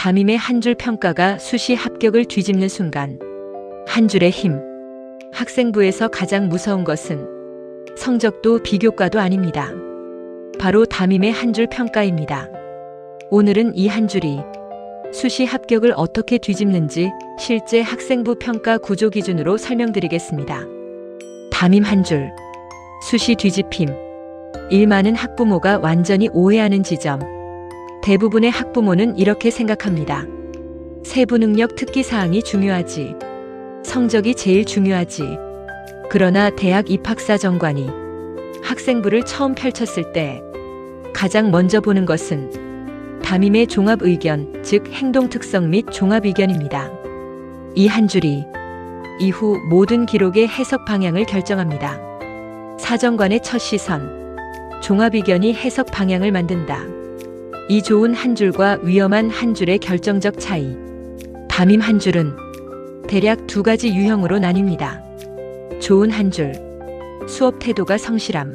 담임의 한 줄 평가가 수시 합격을 뒤집는 순간, 한 줄의 힘. 학생부에서 가장 무서운 것은 성적도 비교과도 아닙니다. 바로 담임의 한 줄 평가입니다. 오늘은 이 한 줄이 수시 합격을 어떻게 뒤집는지 실제 학생부 평가 구조 기준으로 설명드리겠습니다. 담임 한 줄, 수시 뒤집힘. 많은 학부모가 완전히 오해하는 지점. 대부분의 학부모는 이렇게 생각합니다. 세부 능력 특기사항이 중요하지. 성적이 제일 중요하지. 그러나 대학 입학사 정관이 학생부를 처음 펼쳤을 때 가장 먼저 보는 것은 담임의 종합 의견, 즉 행동 특성 및 종합 의견입니다. 이 한 줄이 이후 모든 기록의 해석 방향을 결정합니다. 사정관의 첫 시선, 종합 의견이 해석 방향을 만든다. 이 좋은 한 줄과 위험한 한 줄의 결정적 차이. 담임 한 줄은 대략 두 가지 유형으로 나뉩니다. 좋은 한 줄, 수업 태도가 성실함,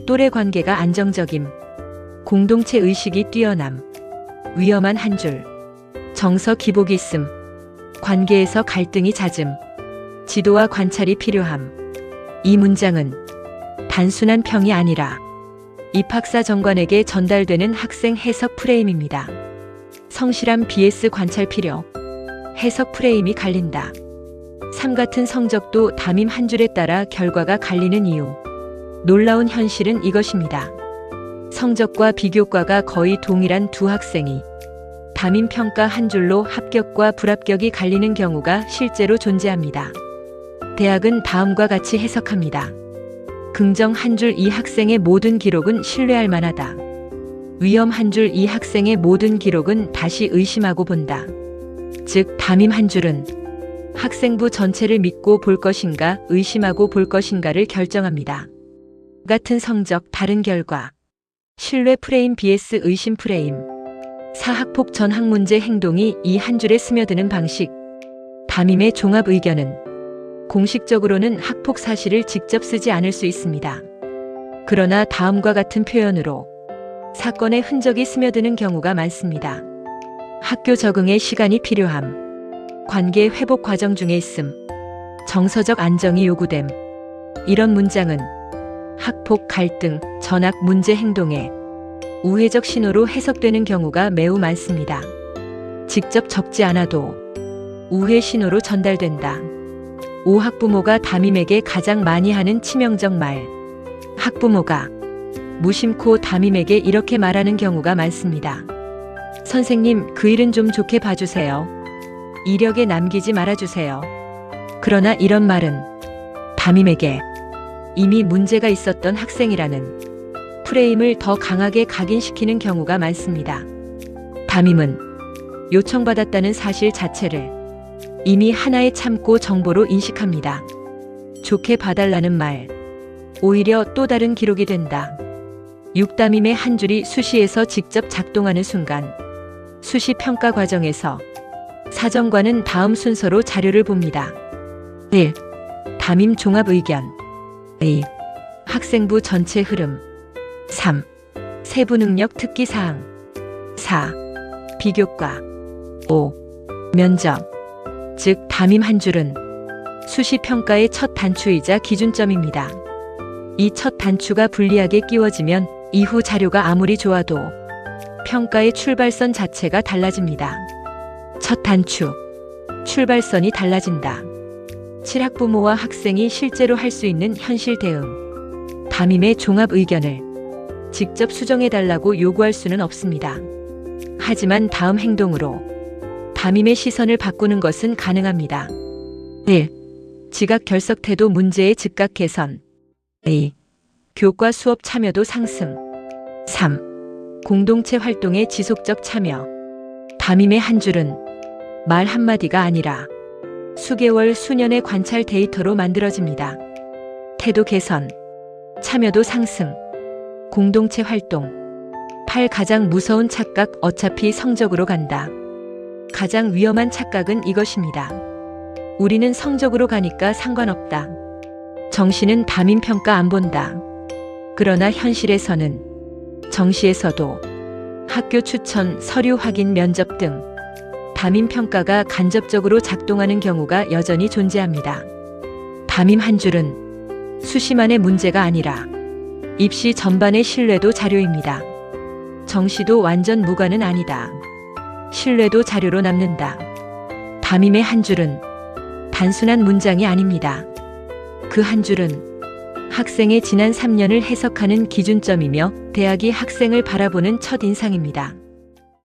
또래 관계가 안정적임, 공동체 의식이 뛰어남. 위험한 한 줄, 정서 기복이 있음, 관계에서 갈등이 잦음, 지도와 관찰이 필요함. 이 문장은 단순한 평이 아니라 입학사 정관에게 전달되는 학생 해석 프레임입니다. 성실함 vs 관찰 필요. 해석 프레임이 갈린다. 삶 같은 성적도 담임 한 줄에 따라 결과가 갈리는 이유. 놀라운 현실은 이것입니다. 성적과 비교과가 거의 동일한 두 학생이 담임 평가 한 줄로 합격과 불합격이 갈리는 경우가 실제로 존재합니다. 대학은 다음과 같이 해석합니다. 긍정 한 줄 이 학생의 모든 기록은 신뢰할 만하다. 위험 한 줄 이 학생의 모든 기록은 다시 의심하고 본다. 즉 담임 한 줄은 학생부 전체를 믿고 볼 것인가 의심하고 볼 것인가를 결정합니다. 같은 성적 다른 결과. 신뢰 프레임 vs 의심 프레임. 사학폭 전학 문제 행동이 이 한 줄에 스며드는 방식. 담임의 종합 의견은 공식적으로는 학폭 사실을 직접 쓰지 않을 수 있습니다. 그러나 다음과 같은 표현으로 사건의 흔적이 스며드는 경우가 많습니다. 학교 적응에 시간이 필요함. 관계 회복 과정 중에 있음. 정서적 안정이 요구됨. 이런 문장은 학폭, 갈등, 전학 문제 행동에 우회적 신호로 해석되는 경우가 매우 많습니다. 직접 적지 않아도 우회 신호로 전달된다. 학부모가 담임에게 가장 많이 하는 치명적 말. 학부모가 무심코 담임에게 이렇게 말하는 경우가 많습니다. 선생님, 그 일은 좀 좋게 봐주세요. 이력에 남기지 말아주세요. 그러나 이런 말은 담임에게 이미 문제가 있었던 학생이라는 프레임을 더 강하게 각인시키는 경우가 많습니다. 담임은 요청받았다는 사실 자체를 이미 하나의 참고 정보로 인식합니다. 좋게 봐달라는 말, 오히려 또 다른 기록이 된다. 담임의 한 줄이 수시에서 직접 작동하는 순간, 수시 평가 과정에서 사정관은 다음 순서로 자료를 봅니다. 1. 담임 종합 의견. 2. 학생부 전체 흐름. 3. 세부 능력 특기 사항. 4. 비교과. 5. 면접. 즉 담임 한 줄은 수시 평가의 첫 단추이자 기준점입니다. 이 첫 단추가 불리하게 끼워지면 이후 자료가 아무리 좋아도 평가의 출발선 자체가 달라집니다. 첫 단추, 출발선이 달라진다. 7학부모와 학생이 실제로 할 수 있는 현실 대응. 담임의 종합 의견을 직접 수정해달라고 요구할 수는 없습니다. 하지만 다음 행동으로 담임의 시선을 바꾸는 것은 가능합니다. 1. 지각 결석 태도 문제의 즉각 개선. 2. 교과 수업 참여도 상승. 3. 공동체 활동의 지속적 참여. 담임의 한 줄은 말 한마디가 아니라 수개월, 수년의 관찰 데이터로 만들어집니다. 태도 개선, 참여도 상승, 공동체 활동. 8. 가장 무서운 착각, 어차피 성적으로 간다. 가장 위험한 착각은 이것입니다. 우리는 성적으로 가니까 상관없다. 정시는 담임 평가 안 본다. 그러나 현실에서는 정시에서도 학교 추천, 서류 확인, 면접 등 담임 평가가 간접적으로 작동하는 경우가 여전히 존재합니다. 담임 한 줄은 수시만의 문제가 아니라 입시 전반의 신뢰도 자료입니다. 정시도 완전 무관은 아니다. 신뢰도 자료로 남는다. 담임의 한 줄은 단순한 문장이 아닙니다. 그 한 줄은 학생의 지난 3년을 해석하는 기준점이며 대학이 학생을 바라보는 첫인상입니다.